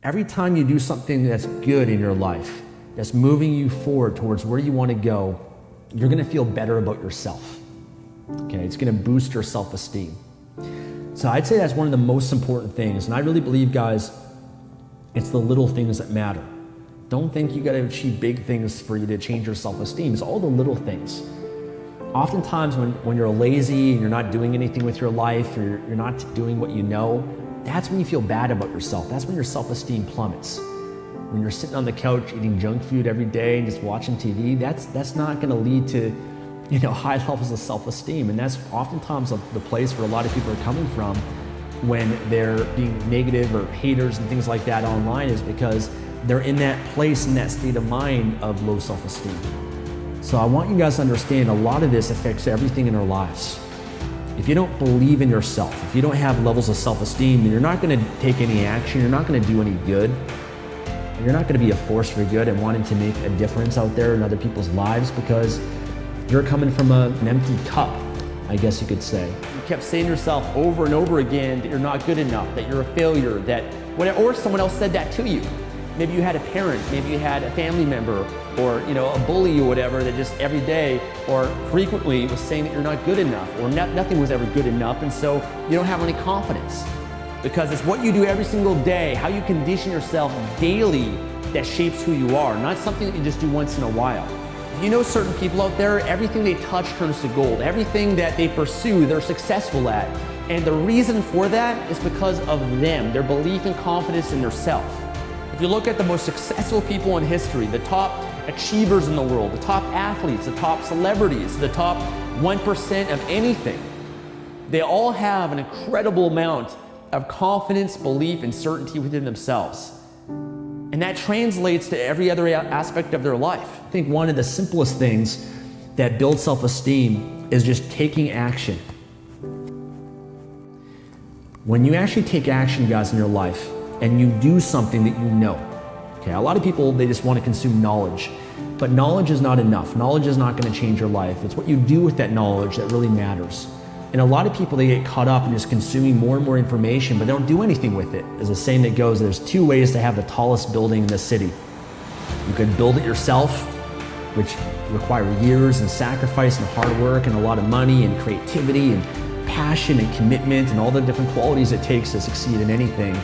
Every time you do something that's good in your life, that's moving you forward towards where you want to go, you're going to feel better about yourself. Okay, it's going to boost your self-esteem. So I'd say that's one of the most important things. And I really believe, guys, it's the little things that matter. Don't think you got to achieve big things for you to change your self-esteem. It's all the little things. Oftentimes when you're lazy and you're not doing anything with your life, or you're not doing what you know, that's when you feel bad about yourself. That's when your self-esteem plummets. When you're sitting on the couch eating junk food every day and just watching TV, that's not going to lead to, high levels of self-esteem. And that's oftentimes the place where a lot of people are coming from when they're being negative or haters and things like that online, is because they're in that place, in that state of mind of low self-esteem. So I want you guys to understand a lot of this affects everything in our lives. If you don't believe in yourself, if you don't have levels of self-esteem, then you're not going to take any action, you're not going to do any good, and you're not going to be a force for good and wanting to make a difference out there in other people's lives, because you're coming from an empty cup, I guess you could say. You kept saying to yourself over and over again that you're not good enough, that you're a failure, or someone else said that to you. Maybe you had a parent, maybe you had a family member, or a bully or whatever that just every day or frequently was saying that you're not good enough, or nothing was ever good enough, and so you don't have any confidence. Because it's what you do every single day, how you condition yourself daily, that shapes who you are, not something that you just do once in a while. If you know certain people out there, everything they touch turns to gold. Everything that they pursue, they're successful at. And the reason for that is because of them, their belief and confidence in their self. If you look at the most successful people in history, the top achievers in the world, the top athletes, the top celebrities, the top 1% of anything, they all have an incredible amount of confidence, belief, and certainty within themselves. And that translates to every other aspect of their life. I think one of the simplest things that builds self-esteem is just taking action. When you actually take action, guys, in your life, and you do something that you know. Okay, a lot of people, they just want to consume knowledge, but knowledge is not enough. Knowledge is not going to change your life. It's what you do with that knowledge that really matters. And a lot of people, they get caught up in just consuming more and more information, but they don't do anything with it. There's a saying that goes, there's two ways to have the tallest building in the city. You could build it yourself, which require years and sacrifice and hard work and a lot of money and creativity and passion and commitment and all the different qualities it takes to succeed in anything.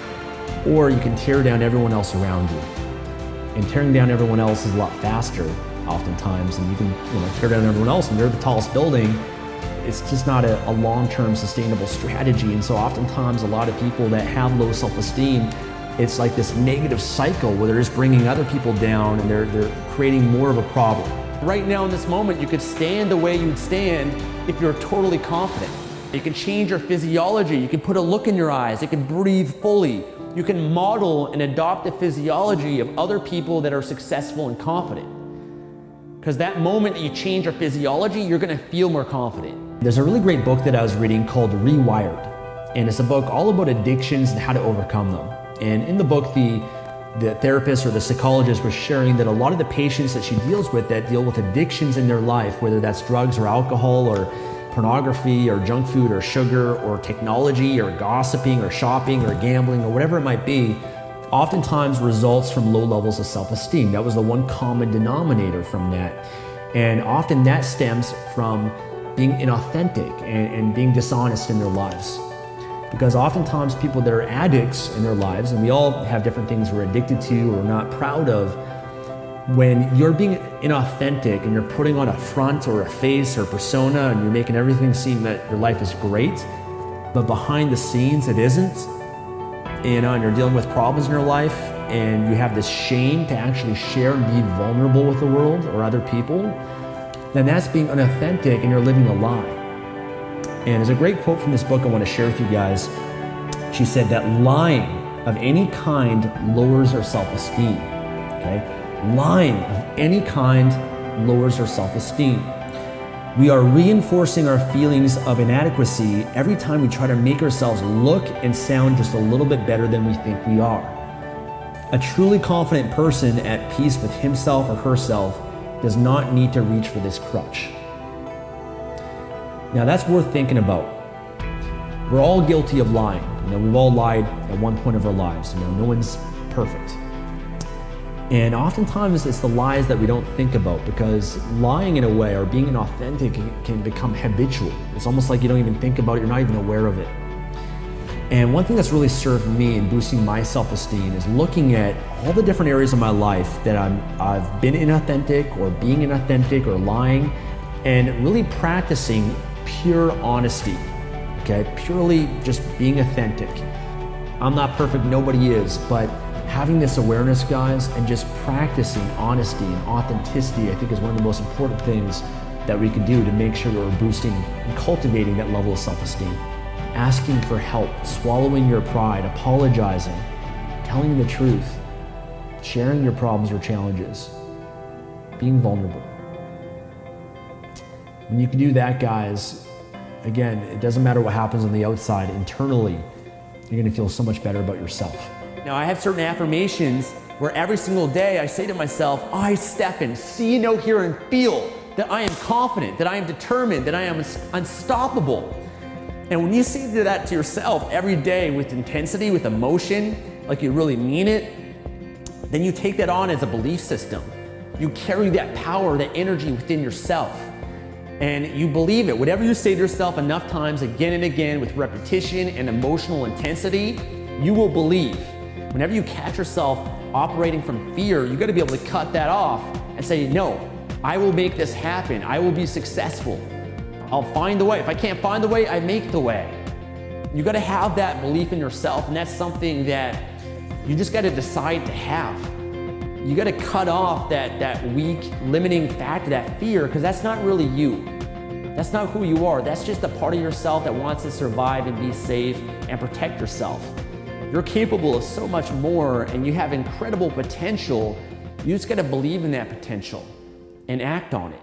Or you can tear down everyone else around you. And tearing down everyone else is a lot faster oftentimes, and you can tear down everyone else and you're the tallest building. It's just not a long-term sustainable strategy. And so oftentimes a lot of people that have low self-esteem, it's like this negative cycle where they're just bringing other people down and they're creating more of a problem. Right now in this moment, you could stand the way you'd stand if you're totally confident. You can change your physiology, you can put a look in your eyes, you can breathe fully. You can model and adopt the physiology of other people that are successful and confident. Because that moment that you change your physiology, you're going to feel more confident. There's a really great book that I was reading called Rewired. And it's a book all about addictions and how to overcome them. And in the book, the therapist or the psychologist was sharing that a lot of the patients that she deals with that deal with addictions in their life, whether that's drugs or alcohol or pornography or junk food or sugar or technology or gossiping or shopping or gambling or whatever it might be, oftentimes results from low levels of self-esteem. That was the one common denominator from that. And often that stems from being inauthentic and being dishonest in their lives. Because oftentimes people that are addicts in their lives, and we all have different things we're addicted to or not proud of, when you're being inauthentic and you're putting on a front or a face or persona and you're making everything seem that your life is great, but behind the scenes it isn't, and you're dealing with problems in your life and you have this shame to actually share and be vulnerable with the world or other people, then that's being unauthentic and you're living a lie. And there's a great quote from this book I want to share with you guys. She said that lying of any kind lowers our self-esteem. Okay? Lying of any kind lowers our self-esteem. We are reinforcing our feelings of inadequacy every time we try to make ourselves look and sound just a little bit better than we think we are. A truly confident person at peace with himself or herself does not need to reach for this crutch. Now that's worth thinking about. We're all guilty of lying. We've all lied at one point of our lives. No one's perfect. And oftentimes it's the lies that we don't think about, because lying in a way, or being inauthentic, can become habitual. It's almost like you don't even think about it, you're not even aware of it. And one thing that's really served me in boosting my self-esteem is looking at all the different areas of my life that I've been inauthentic, or being inauthentic, or lying, and really practicing pure honesty, okay? Purely just being authentic. I'm not perfect, nobody is, but having this awareness, guys, and just practicing honesty and authenticity, I think, is one of the most important things that we can do to make sure that we're boosting and cultivating that level of self-esteem. Asking for help, swallowing your pride, apologizing, telling the truth, sharing your problems or challenges, being vulnerable. When you can do that, guys, again, it doesn't matter what happens on the outside, internally, you're gonna feel so much better about yourself. Now, I have certain affirmations where every single day I say to myself, I, Stefan, see, know, hear, and feel that I am confident, that I am determined, that I am unstoppable. And when you say that to yourself every day with intensity, with emotion, like you really mean it, then you take that on as a belief system. You carry that power, that energy within yourself, and you believe it. Whatever you say to yourself enough times, again and again, with repetition and emotional intensity, you will believe. Whenever you catch yourself operating from fear, you gotta be able to cut that off and say, no, I will make this happen. I will be successful. I'll find the way. If I can't find the way, I make the way. You gotta have that belief in yourself, and that's something that you just gotta decide to have. You gotta cut off that weak, limiting factor, that fear, because that's not really you. That's not who you are. That's just a part of yourself that wants to survive and be safe and protect yourself. You're capable of so much more, and you have incredible potential. You just gotta believe in that potential and act on it.